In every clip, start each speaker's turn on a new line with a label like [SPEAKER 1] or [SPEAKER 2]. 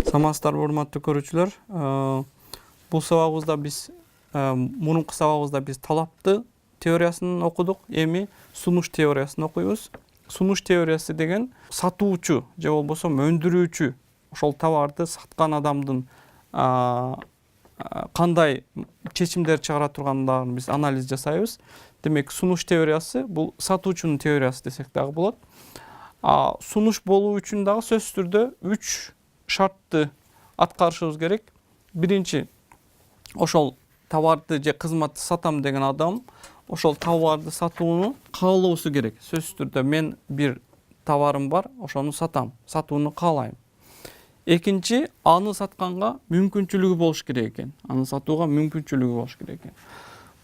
[SPEAKER 1] Саламатсыздарбы, урматтуу көрүүчүлөр. Бул сабагыбызда биз мурунку сабагыбызда биз талапты теориясын окудук. Эми сунуш теориясын окуйбуз. Сунуш теориясы деген сатуучу же болбосо өндүрүүчү ошол товарды саткан адамдын кандай чечимдер чыгара тургандарын биз анализ жасайбыз. Демек, сунуш теориясы бул сатуучунун теориясы десек дагы болот. Сунуш болуу үчүн дагы сөзсүз түрдө 3 шартты аткарышыбыз керек. Биринчи, ошол товарды же кызматты сатам деген адам ошол товарды сатууну каалоосу керек. Сөзсүз түрдө мен бир товарым бар, ошону сатам, сатууну каалайм. Экинчи, аны сатканга мүмкүнчүлүгү болуш керек экен. Аны сатууга мүмкүнчүлүгү болуш керек экен.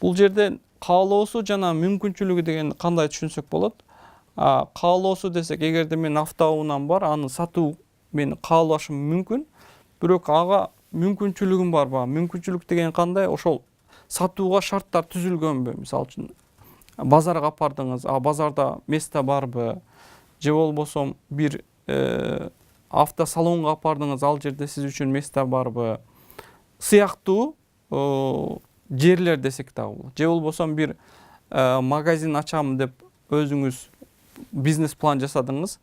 [SPEAKER 1] Бул жерде каалоосу жана мүмкүнчүлүгү деген кандай түшүнсөк болот? Каалоосу десек, эгерде мен автоунаам бар, аны сатуу мен каалашым мүмкүн, бирок ага мүмкүнчүлүгүм барбы? Мүмкүнчүлүк деген кандай? Ошол сатууга шарттар түзүлгөнбү? Мисалы үчүн базарга апардыңыз, базарда место барбы? Же болбосо бир автосалонго апардыңыз, ал жерде сиз үчүн место барбы? Сыяктуу жерлер десек дагы болот. Же болбосо бир магазин ачам деп өзүңүз бизнес план жасадыңыз,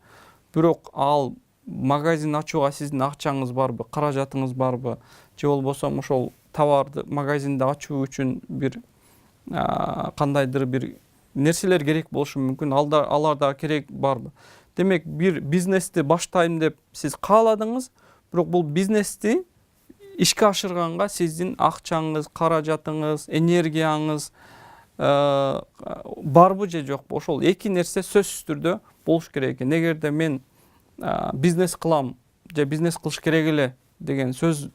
[SPEAKER 1] бирок ал магазин ачууга сиздин акчаңыз барбы, каражатыңыз барбы? Же болбосо ошол товарды магазинди ачуу үчүн бир кандайдыр бир нерселер керек болушу мүмкүн, алар да керек барбы? Демек, бир бизнести баштайм деп сиз кааладыңыз, бирок бул бизнести ишке ашырганга сиздин акчаңыз, каражатыңыз, энергияңыз барбы же жокпу? Ошол эки нерсе сөзсүз түрдө болуш керек экен. Эгерде мен бизнес кылам же бизнес кылыш керек эле деген сөз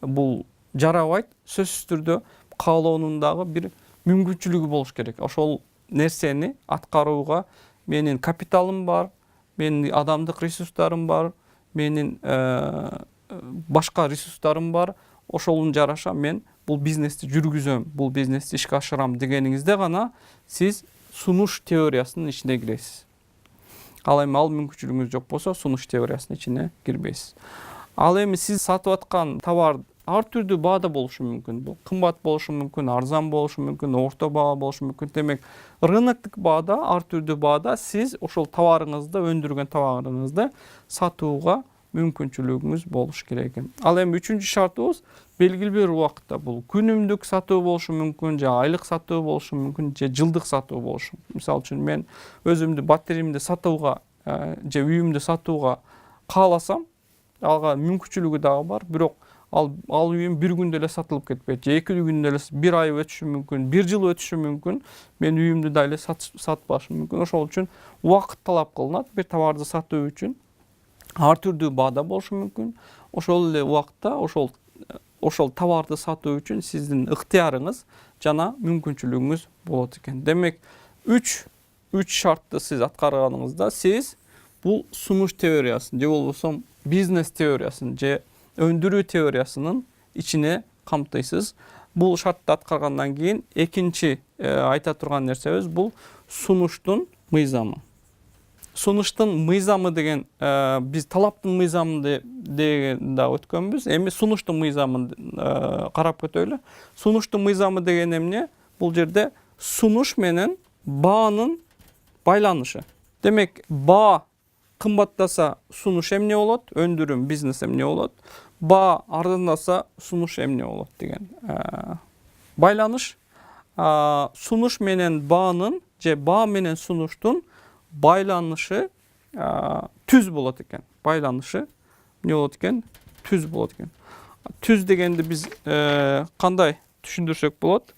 [SPEAKER 1] бул жарабайт. Сөзсүз түрдө каалоонун дагы бир мүмкүнчүлүгү болуш керек. Ошол нерсени аткарууга менин капиталым бар, менин адамдык ресурстарым бар, менин башка ресурстарым бар. Ошолун жараша мен бул бизнести жүргүзөм, бул бизнести ишке ашырам дегениңизде гана сиз сунуш теориясынын ичине киресиз. Ал эми ал мүмкүнчүлүгүңүз жок болсо, сунуш теориясынын ичине кирбейсиз. Ал эми сиз сатып аткан товар ар түрдүү баада болушу мүмкүн. Бул кымбат болушу мүмкүн, арзан болушу мүмкүн, орто баа болушу мүмкүн. Демек, рыноктук баада, ар түрдүү баада сиз ошол товарыңызды, өндүргөн товарыңызды сатууга мүмкүнчүлүгүңүз болуш керек экен. Ал эми үчүнчү шартыбыз белгилүү бир убакытта бул күнүмдүк сатуу болушу мүмкүн, же айлык сатуу болушу мүмкүн, же жылдык сатуу болушу мүмкүн. Мисалы үчүн мен өзүмдү батареямды сатууга же үйүмдү сатууга кааласам, ага мүмкүнчүлүгү дагы бар, бирок ал үйүм бир күндө эле сатылып кетпейт, же 2 күндө эле, бир ай өтүшү мүмкүн, бир жыл өтүшү мүмкүн. Мен үйүмдү да эле сатпашым мүмкүн. Ошол үчүн убакыт талап кылынат. Бир товарды сатуу үчүн ар түрдүү баада болушу мүмкүн. Ошол эле убакытта ошол товарды сатуу үчүн сиздин ыктыярыңыз жана мүмкүнчүлүгүңүз болот экен. Демек, 3 шартты сиз аткарганыңызда сиз бул сунуш теориясын же болбосо бизнес теориясын же өндүрүү теориясынын ичине камтыйсыз. Бул шартты аткаргандан кийин экинчи айта турган нерсебиз бул сунуштун мыйзамы. Сунуштун мыйзамы деген биз талаптын мыйзамы деген да өткөнбүз. Эми сунуштун мыйзамын карап өтөлү. Сунуштун мыйзамы деген эмне? Бул жерде сунуш менен баанын байланышы. Демек, баа кымбаттаса сунуш эмне болот? Өндүрүм, бизнес эмне болот? Баа арзандаса сунуш эмне болот деген байланыш. Сунуш менен баанын же баа менен сунуштун байланышы түз болот экен. Байланышы эмне болот экен? Түз болот экен. Түз дегенди биз кандай түшүндүрсөк болот?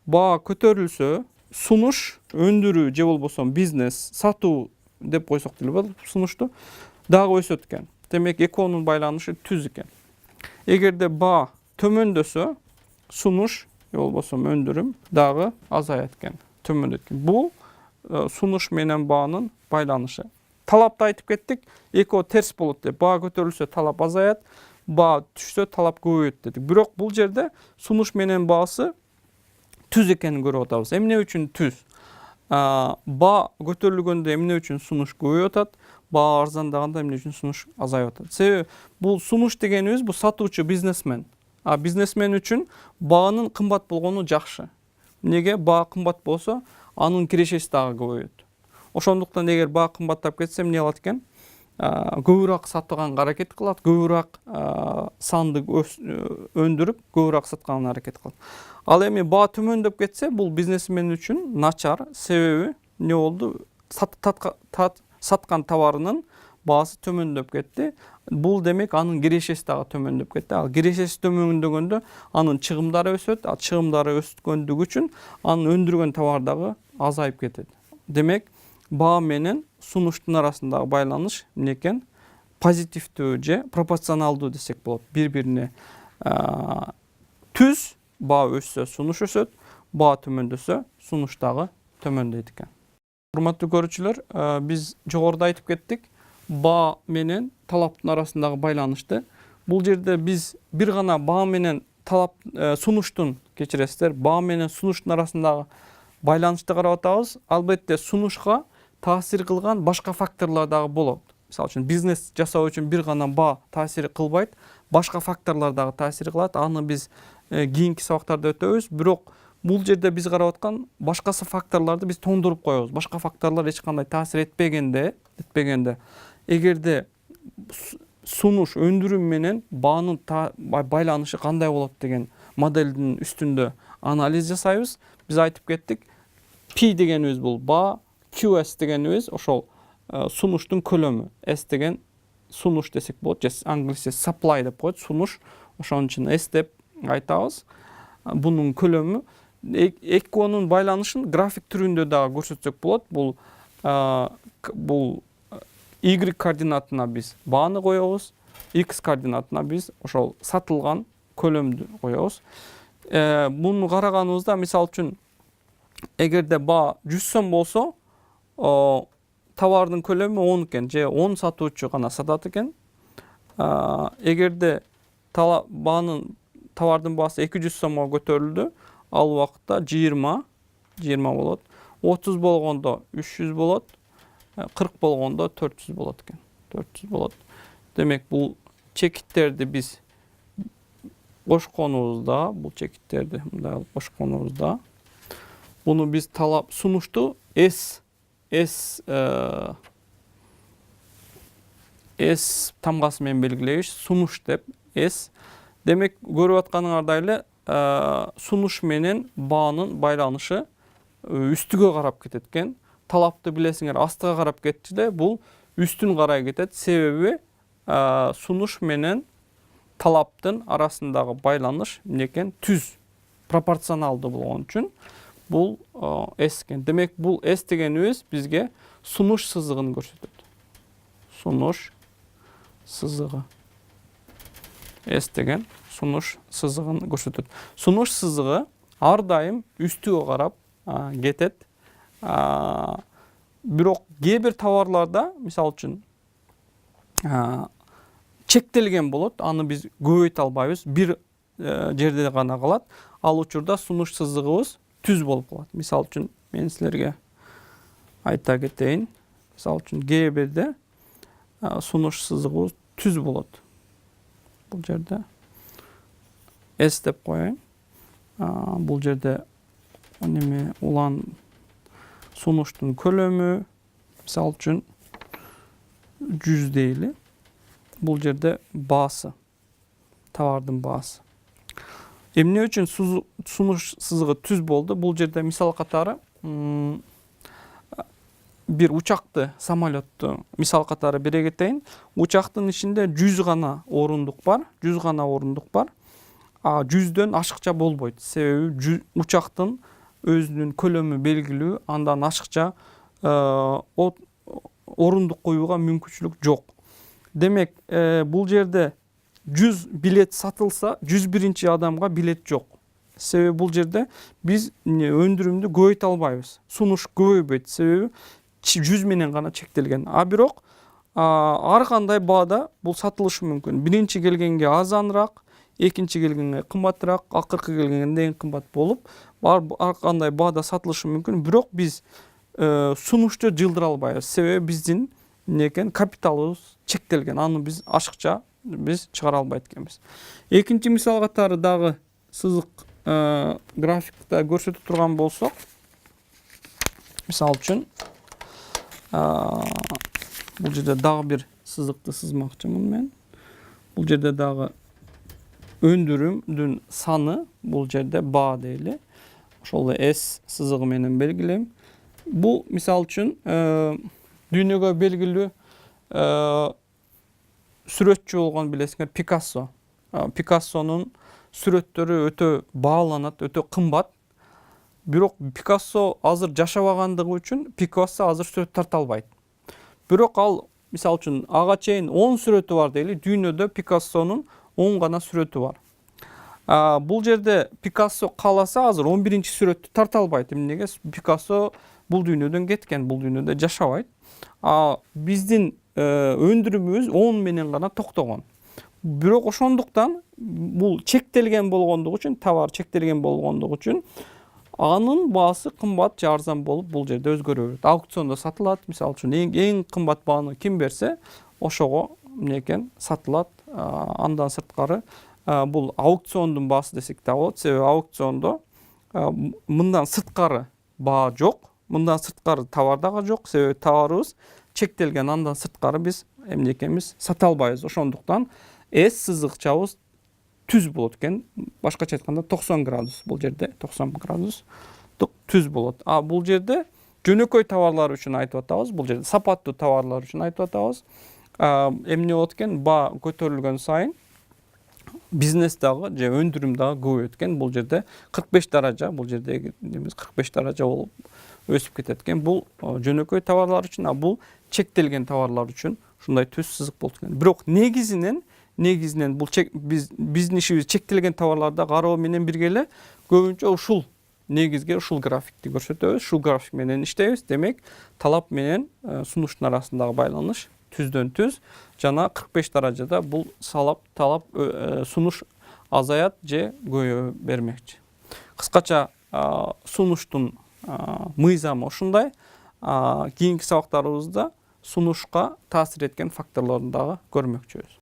[SPEAKER 1] Баа көтөрүлсө, сунуш, өндүрүү же болбосо бизнес, сатуу деп койсок деле болот, сунушту дагы өсөт экен. Демек, экөөнүн байланышы түз экен. Эгерде баа төмөндөсө, сунуш же болбосо өндүрүм дагы азаят экен, төмөндөйт экен. Бул сунуш менен баанын байланышы. Талапты айтып кеттик, экөө терс болот деп. Баа көтөрүлсө, талап азаят, баа түшсө, талап көбөйөт дедик. Бирок бул жерде сунуш менен баасы түз экенин көрүп атабыз. Эмне үчүн түз? Баа көтөрүлгөндө эмне үчүн сунуш көбөйүп атат? баа арзандаганда эмне үчүн сунуш азайып атат? Себеби бул сунуш дегенибиз бул сатуучу бизнесмен. А бизнесмен үчүн баанын кымбат болгону жакшы. Неге? Баа кымбат болсо, анын кирешеси дагы көбөйөт. Ошондуктан эгер баа кымбаттап кетсе эмне кылат экен? Көбүрөөк сатганга аракет кылат, көбүрөөк санды өндүрүп, көбүрөөк сатканга аракет кылат. Ал эми баа төмөндөп кетсе, бул бизнесмен үчүн начар. Себеби не болду? Саткан товарынын баасы төмөндөп кетти. Бул демек анын кирешеси дагы төмөндөп кетти. Ал кирешеси төмөндөгөндө анын чыгымдары өсөт. А чыгымдары өскөндүгү үчүн анын өндүргөн товар дагы азайып кетет. Демек, баа менен сунуштун арасындагы байланыш эмне экен? Позитивдүү же пропорционалдуу десек болот. Бири-бирине түз, баа өссө сунуш өсөт, баа төмөндөсө сунуш дагы төмөндөйт экен. Урматтуу көрүүчүлөр, биз жогоруда айтып кеттик, баа менен талаптын арасындагы байланышты. Бул жерде биз бир гана баа менен сунуштун, кечиресиздер, баа менен сунуштун арасындагы байланышты карап атабыз. Албетте сунушка таасир кылган башка факторлор дагы болот. Мисалы үчүн бизнес жасоо үчүн бир гана баа таасир кылбайт, башка факторлор дагы таасир кылат. Аны биз кийинки сабактарда өтөбүз. Бирок бул жерде биз карап аткан башкасы факторлорду биз тоңдуруп коебуз. Башка факторлор эч кандай таасир этпегенде, эгерде сунуш өндүрүү менен баанын байланышы кандай болот деген моделдин үстүндө анализ жасайбыз. Биз айтып кеттик, P дегенибиз бул баа, QS дегенибиз ошол сунуштун көлөмү. S деген сунуш десек болот, же англисче supply деп коет, сунуш. Ошон үчүн S деп айтабыз. Бунун көлөмү. Экөөнүн байланышын график түрүндө дагы көрсөтсөк болот. Бул Y координатына биз бааны коебуз, X координатына биз ошол сатылган көлөмдү коебуз. Муну караганыбызда, мисалы үчүн, эгерде баа 100 сом болсо, товардын көлөмү 10 экен, же 10 сатуучу гана сатат экен. Эгерде товардын баасы 200 сомго көтөрүлдү, ал убакытта 20 болот. 30 болгондо 300 болот, 40 болгондо 400 болот экен. 400 болот. Демек, бул чекиттерди биз кошконубузда, буну биз сунушту S тамгасы менен белгилейбиз, сунуш деп S. Демек, көрүп атканыңардай эле, сунуш менен баанын байланышы үстүгө карап кетет экен. Талапты билесиңер, астыга карап кетти эле, бул үстүн карай кетет. Себеби сунуш менен талаптын арасындагы байланыш эмне экен? Түз, пропорционалдуу болгон үчүн бул S экен. Демек, бул S дегенибиз бизге сунуш сызыгын көрсөтөт. Сунуш сызыгы. S деген сунуш сызыгын көрсөтөт. Сунуш сызыгы ар дайым үстүгө карап кетет. Бирок кээ бир товарларда, мисалы үчүн, чектелген болот, аны биз көбөйтө албайбыз, бир жерде гана калат. Ал учурда сунуш сызыгыбыз түз болуп калат. Мисалы үчүн, мен силерге айта кетейин. Мисалы үчүн, кээ бирде сунуш сызыгыбыз түз болот. Бул жерде S деп коеюн. Бул жерде улан сунуштун көлөмү, мисалы үчүн 100 дейли. Бул жерде баасы, товардын баасы. Эмне үчүн сунуш сызыгы түз болду? Бул жерде мисал катары бир учакты, самолетту мисал катары бере кетейин. Учактын ичинде 100 гана орундук бар. 100дөн ашыкча болбойт. Себеби учактын өзүнүн көлөмү белгилүү, андан ашыкча орундук коюуга мүмкүнчүлүк жок. Демек, бул жерде 100 билет сатылса, 101-чи адамга билет жок. Себеби бул жерде биз өндүрүмдү көбөйтө албайбыз. Сунуш көбөйбөйт. Себеби 100 менен гана чектелген. А бирок ар кандай баада бул сатылышы мүмкүн. Биринчи келгенге азаныраак, экинчи келгенге кымбатыраак, акыркы келгенге эң кымбат болуп, ар кандай баада сатылышы мүмкүн. Бирок биз сунушту жылдыра албайбыз. Себеби биздин некен капиталыбыз чектелген. Аны биз ашыкча биз чыгара албайт экенбиз. Экинчи мисал катары дагы сызык графикта көрсөтүп турган болсок, мисал үчүн бул жерде дагы бир сызыкты сызмакчымын мен. Бул жерде дагы өндүрүмдүн саны бул жерде баа дейли. Ошол S сызыгы менен белгилейм. Бул мисал үчүн дүйнөгө белгилүү сүрөтчү болгон билесиңер Пикассо. Пикассонун сүрөттөрү өтө бааланат, өтө кымбат. Бирок Пикассо азыр жашабагандыгы үчүн Пикассо азыр сүрөт тарта албайт. Бирок ал мисал үчүн ага чейин 10 сүрөтү бар дейли. Дүйнөдө Пикассонун 10 гана сүрөтү бар. Бул жерде Пикассо кааласа азыр 11-чи сүрөттү тарта албайт. Эмнеге? Пикассо бул дүйнөдөн кеткен, бул дүйнөдө жашабайт. Биздин өндүрүмүбүз 10 менен гана токтогон. Бирок ошондуктан бул чектелген болгондугу үчүн, товар чектелген болгондугу үчүн анын баасы кымбат же арзан болуп бул жерде өзгөрө берет. Аукциондо сатылат. Мисалы үчүн эң кымбат бааны ким берсе, ошого эмнекен сатылат. Андан сырткары бул аукциондун баасы десек да болот. Себеби аукциондо мындан сырткары баа жок, мындан сырткары товар дагы жок. Себеби товарыбыз чектелген, андан сырткары биз эмнекемиз сата албайбыз. Ошондуктан S сызыкчабыз түз болот экен. Башкача айтканда 90 градус. Бул жерде 90 градус түз болот. Бул жерде жөнөкөй товарлар үчүн айтып атабыз. Бул жерде сапаттуу товарлар үчүн айтып атабыз. Эмне болот экен? Баа көтөрүлгөн сайын бизнес дагы же өндүрүм дагы көбөйөт экен. Бул жерде 45 даража, бул жердеги 45 даража болуп өсүп кетет экен. Бул жөнөкөй товарлар үчүн, бул чектелген товарлар үчүн ушундай түз сызык болот экен. Бирок негизинен бул биздин ишибиз чектелген товарларда кароо менен бирге эле көбүнчө ушул негизге ушул графикти көрсөтөбүз. Ушул график менен иштейбиз. Демек, талап менен сунуштун арасындагы байланыш түздөн түз жана 45 даражада бул талап сунуш азаят же көбөйө бермекчи. Кыскача сунуштун мыйзамы ушундай. Кийинки сабактарыбызда сунушка таасир эткен факторлорун дагы көрмөкчүбүз.